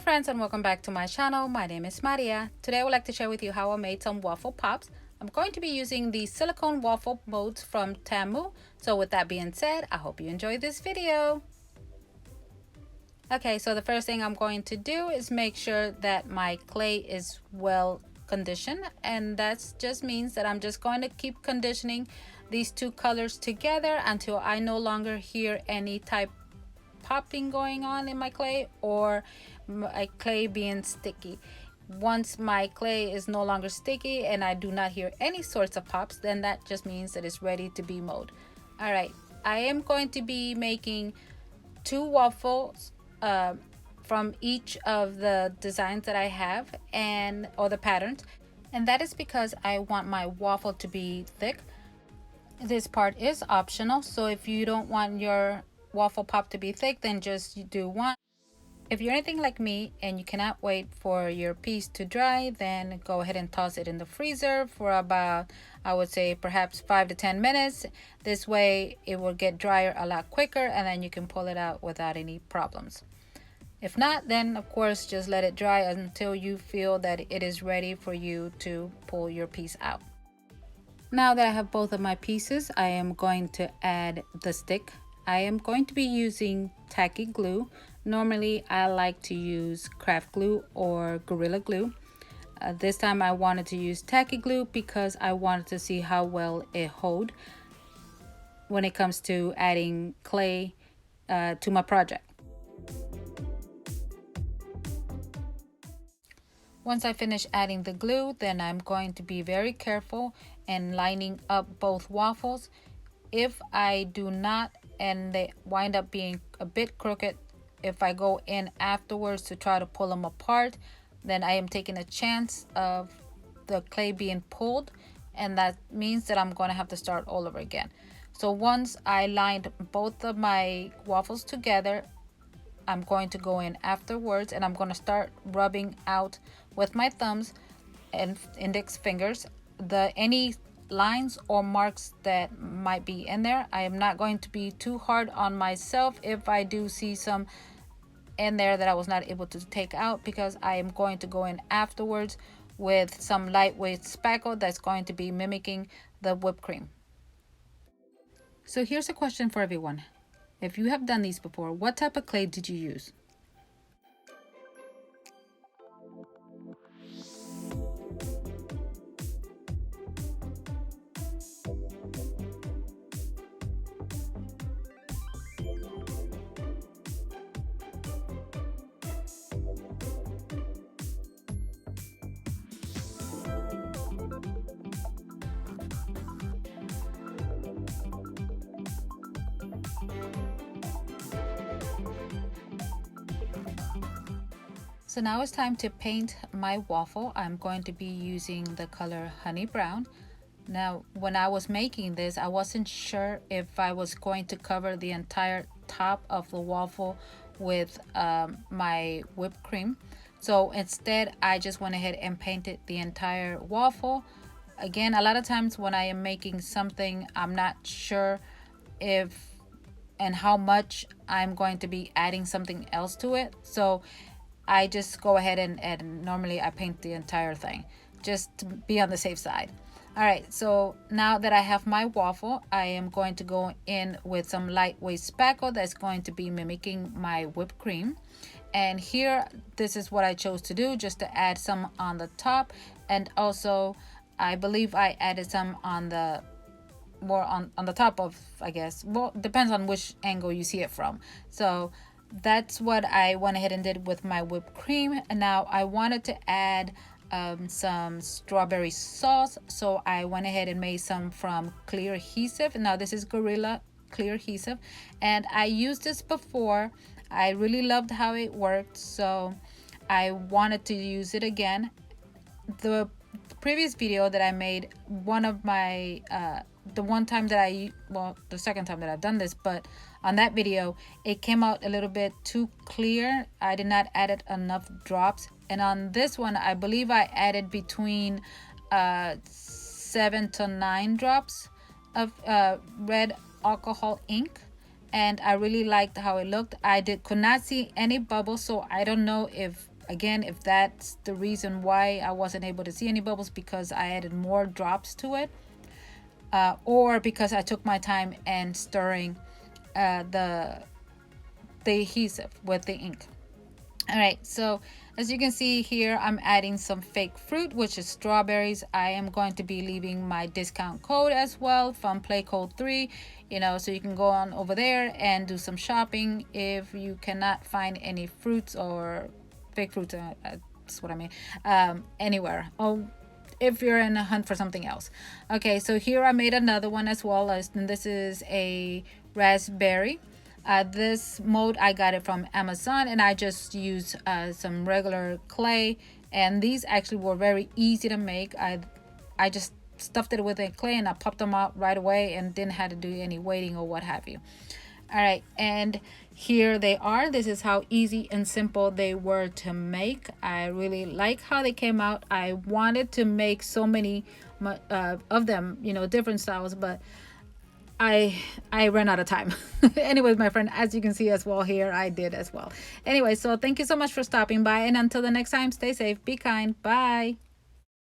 friends, and welcome back to my channel. My name is Maria. Today I would like to share with you how I made some waffle pops. I'm going to be using the silicone waffle molds from Temu. So with that being said, I hope you enjoy this video. Okay, so the first thing I'm going to do is make sure that my clay is well conditioned, and that just means that I'm just going to keep conditioning these two colors together until I no longer hear any type popping going on in my clay or my clay being sticky. Once my clay is no longer sticky and I do not hear any sorts of pops, then that just means that it's ready to be molded. All right, I am going to be making two waffles from each of the designs that I have or the patterns, and that is because I want my waffle to be thick. This part is optional, so if you don't want your waffle pop to be thick, then just do one. If you're anything like me and you cannot wait for your piece to dry, then go ahead and toss it in the freezer for about, I would say, perhaps 5 to 10 minutes. This way it will get drier a lot quicker, and then you can pull it out without any problems. If not, then of course just let it dry until you feel that it is ready for you to pull your piece out. Now that I have both of my pieces, I am going to add the stick. I am going to be using tacky glue. Normally I like to use craft glue or Gorilla Glue. This time I wanted to use tacky glue because I wanted to see how well it holds when it comes to adding clay to my project. Once I finish adding the glue, then I'm going to be very careful and lining up both waffles. If I do not and they wind up being a bit crooked, if I go in afterwards to try to pull them apart, then I am taking a chance of the clay being pulled, and that means that I'm going to have to start all over again. So once I lined both of my waffles together, I'm going to go in afterwards and I'm going to start rubbing out with my thumbs and index fingers any lines or marks that might be in there. I am not going to be too hard on myself if I do see some in there that I was not able to take out, because I am going to go in afterwards with some lightweight spackle that's going to be mimicking the whipped cream. So here's a question for everyone. If you have done these before, what type of clay did you use? So now it's time to paint my waffle. I'm going to be using the color Honey Brown. Now, when I was making this, I wasn't sure if I was going to cover the entire top of the waffle with my whipped cream. So instead, I just went ahead and painted the entire waffle. Again, a lot of times when I am making something, I'm not sure if and how much I'm going to be adding something else to it. So I just go ahead and normally I paint the entire thing just to be on the safe side. All right, so now that I have my waffle, I am going to go in with some lightweight spackle that's going to be mimicking my whipped cream. And here, this is what I chose to do, just to add some on the top, and also I believe I added some on the more on the top of, I guess, well, depends on which angle you see it from. So that's what I went ahead and did with my whipped cream. And now I wanted to add some strawberry sauce, so I went ahead and made some from clear adhesive. Now this is Gorilla clear adhesive, and I used this before. I really loved how it worked, so I wanted to use it again. The previous video that I made, one of my the second time that I've done this, but on that video it came out a little bit too clear. I did not add enough drops, and on this one I believe I added between 7 to 9 drops of red alcohol ink, and I really liked how it looked. Could not see any bubbles, so I don't know if again, if that's the reason why I wasn't able to see any bubbles, because I added more drops to it, or because I took my time and stirring the adhesive with the ink. All right, so as you can see here, I'm adding some fake fruit, which is strawberries. I am going to be leaving my discount code as well from Play Code 3, so you can go on over there and do some shopping if you cannot find any fruits or fake fruits, that's what I mean, anywhere. Oh, if you're in a hunt for something else. Okay, so here I made another one as well, and this is a raspberry. This mold, I got it from Amazon, and I just used some regular clay, and these actually were very easy to make. I just stuffed it with a clay and I popped them out right away and didn't have to do any waiting or what have you. All right, and here they are. This is how easy and simple they were to make. I really like how they came out. I wanted to make so many of them, different styles, but I ran out of time. Anyways, my friend, as you can see as well here, I did as well. Anyway, so thank you so much for stopping by, and until the next time, stay safe, be kind, bye.